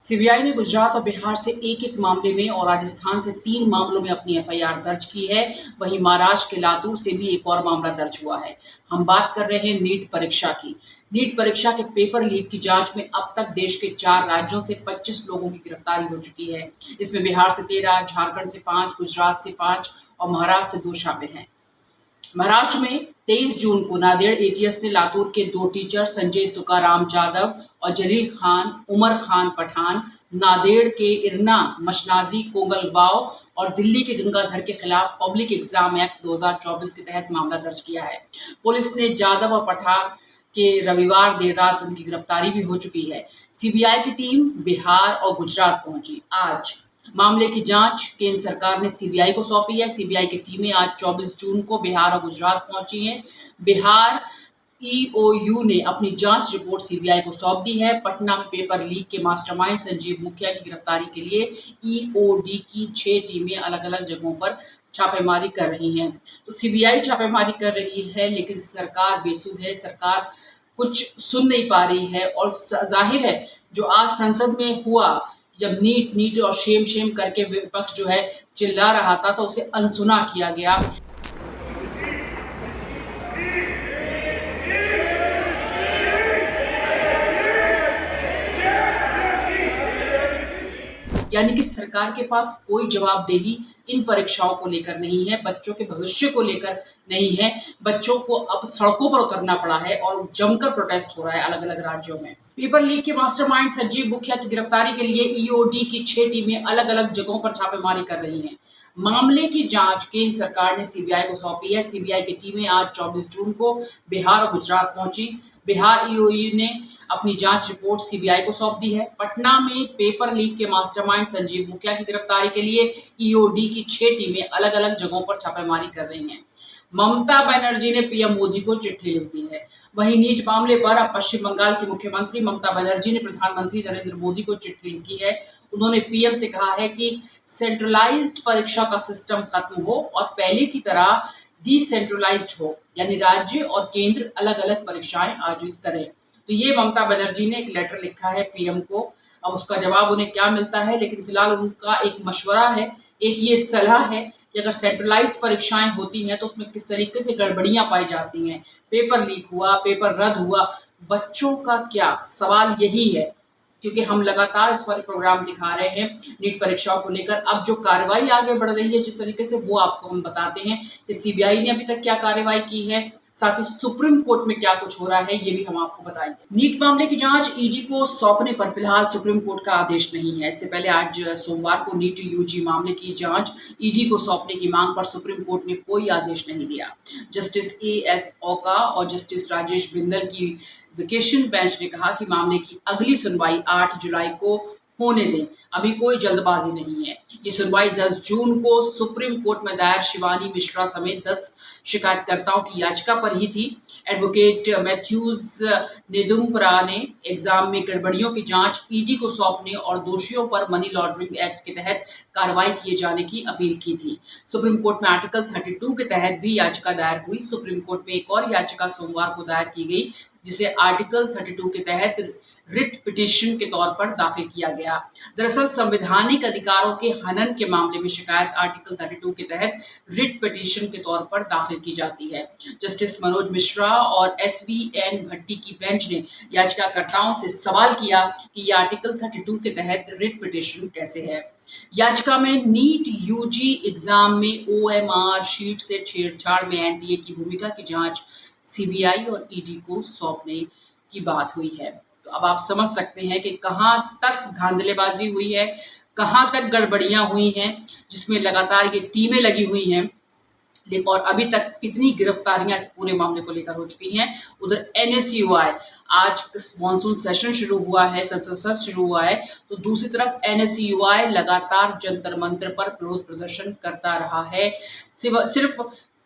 CBI ने गुजरात और बिहार से एक-एक मामले में और राजस्थान से 3 मामलों में अपनी एफआईआर दर्ज की है। वहीं महाराष्ट्र के लातूर से भी एक और मामला दर्ज हुआ है। हम बात कर रहे हैं नीट परीक्षा की। नीट परीक्षा के पेपर लीक की जांच में अब तक देश के 4 राज्यों से 25 लोगों की गिरफ्तारी हो चुकी है। इसमें बिहार से 13, झारखंड से 5, गुजरात से 5 और महाराष्ट्र से 2 शामिल हैं। महाराष्ट्र में 23 जून को नांदेड़ एटीएस ने लातूर के 2 टीचर संजय तुकाराम जाधव और जलील खान उमर खान पठान, नांदेड़ के इरना मशनाजी कोगलगांव और दिल्ली के गंगाधर के खिलाफ पब्लिक एग्जाम एक्ट 2024 के तहत मामला दर्ज किया है। पुलिस ने जाधव और पठान के रविवार देर रात उनकी गिरफ्तारी भी हो चुकी है। सीबीआई की टीम बिहार और गुजरात पहुंची। आज मामले की जांच केंद्र सरकार ने सीबीआई को सौंपी है। सीबीआई की टीमें आज 24 जून को बिहार और गुजरात पहुंची हैं। बिहार ईओयू ने अपनी जांच रिपोर्ट सीबीआई को सौंप दी है। पटना में पेपर लीक के मास्टरमाइंड संजीव मुखिया की गिरफ्तारी के लिए ईओडी की 6 टीमें अलग-अलग जगहों पर छापेमारी कर रही हैं। तो सीबीआई छापेमारी कर रही है, लेकिन सरकार बेसुध है। सरकार कुछ सुन नहीं पा रही है और जाहिर है जो आज संसद में हुआ, जब नीट नीट और शेम शेम करके विपक्ष जो है चिल्ला रहा था, तो उसे अनसुना किया गया। यानी कि सरकार के पास कोई जवाबदेही इन परीक्षाओं को लेकर नहीं है, बच्चों के भविष्य को लेकर नहीं है। बच्चों को अब सड़कों पर उतरना पड़ा है और जमकर प्रोटेस्ट हो रहा है अलग अलग राज्यों में। पेपर लीक के मास्टरमाइंड संजीव मुखिया की गिरफ्तारी के लिए ईओडी की 6 टीमें अलग अलग जगहों पर छापेमारी कर रही हैं। मामले की जांच केंद्र सरकार ने सीबीआई को सौंपी है। सीबीआई की टीमें आज 24 जून को बिहार और गुजरात पहुंची। बिहार ईओयू ने अपनी जांच रिपोर्ट सीबीआई को सौंप दी है। पटना में पेपर लीक के मास्टरमाइंड संजीव मुखिया की गिरफ्तारी के लिए ईओडी की 6 टीमें अलग अलग जगहों पर छापेमारी कर रही हैं। ममता बनर्जी ने पीएम मोदी को चिट्ठी लिख दी है। वहीं नीट मामले पर अब पश्चिम बंगाल की मुख्यमंत्री ममता बनर्जी ने प्रधानमंत्री नरेंद्र मोदी को चिट्ठी लिखी है। उन्होंने पीएम से कहा है कि सेंट्रलाइज्ड परीक्षा का सिस्टम खत्म हो और पहले की तरह डिसेंट्रलाइज्ड हो, यानी राज्य और केंद्र अलग अलग परीक्षाएं आयोजित करें। तो ये ममता बनर्जी ने एक लेटर लिखा है पीएम को। अब उसका जवाब उन्हें क्या मिलता है, लेकिन फिलहाल उनका एक मशवरा है, एक ये सलाह है कि अगर सेंट्रलाइज्ड परीक्षाएं होती हैं तो उसमें किस तरीके से गड़बड़ियां पाई जाती हैं। पेपर लीक हुआ, पेपर रद्द हुआ, बच्चों का क्या, सवाल यही है। क्योंकि हम लगातार इस पर प्रोग्राम दिखा रहे हैं नीट परीक्षाओं को लेकर। अब जो कार्रवाई आगे बढ़ रही है जिस तरीके से, वो आपको हम बताते हैं कि सीबीआई ने अभी तक क्या कार्रवाई की है, साथ ही सुप्रीम कोर्ट में क्या कुछ हो रहा है, ये भी हम आपको बताएंगे। नीट मामले की जांच ईडी को सौंपने पर फिलहाल सुप्रीम कोर्ट का आदेश नहीं है। इससे पहले आज सोमवार को नीट यूजी मामले की जांच ईडी को सौंपने की मांग पर सुप्रीम कोर्ट ने कोई आदेश नहीं दिया। जस्टिस एएस ओका और जस्टिस राजेश बिंदल की वेकेशन बेंच ने कहा कि मामले की अगली सुनवाई 8 जुलाई को होने दें, अभी कोई जल्दबाजी नहीं है। ये सुनवाई 10 जून को सुप्रीम कोर्ट में दायर शिवानी मिश्रा समेत 10 शिकायतकर्ताओं की याचिका पर ही थी। एडवोकेट मैथ्यूज नेदुम्परा ने एग्जाम में गड़बड़ियों की जांच ईडी को सौंपने और दोषियों पर मनी लॉन्ड्रिंग एक्ट के तहत कार्रवाई किए जाने की अपील की थी। सुप्रीम कोर्ट में आर्टिकल 32 के तहत भी याचिका दायर हुई। सुप्रीम कोर्ट में एक और याचिका सोमवार को दायर की गई, जिसे आर्टिकल 32 के तहत रिट पिटीशन के तौर पर दाखिल किया गया। दरअसल संवैधानिक अधिकारों के हनन के मामले में शिकायत आर्टिकल 32 के तहत रिट पिटीशन के तौर पर दाखिल की जाती है। जस्टिस मनोज मिश्रा और एसवीएन भट्टी की बेंच ने याचिकाकर्ताओं से सवाल किया कि यह आर्टिकल 32 के तहत रिट पिटीशन कैसे है। याचिका में नीट यूजी एग्जाम में ओएमआर शीट से छेड़छाड़ में एनटीए की भूमिका की जांच सीबीआई और ईडी को सौंपने की बात हुई है। तो अब आप समझ सकते हैं कि कहां तक धांधलेबाजी हुई है, कहां तक गड़बड़ियां हुई हैं, जिसमें लगातार ये टीमें लगी हुई हैं। और अभी तक कितनी गिरफ्तारियां इस पूरे मामले को लेकर हो चुकी हैं। उधर एनएसयूआई, आज मानसून सेशन शुरू हुआ है, संसद सत्र शुरू हुआ है, तो दूसरी तरफ एनएसयूआई लगातार जंतर मंतर पर विरोध प्रदर्शन करता रहा है। सिर्फ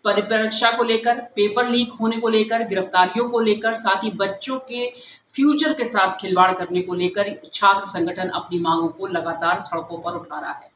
परीक्षा को लेकर, पेपर लीक होने को लेकर, गिरफ्तारियों को लेकर, साथ ही बच्चों के फ्यूचर के साथ खिलवाड़ करने को लेकर छात्र संगठन अपनी मांगों को लगातार सड़कों पर उठा रहा है।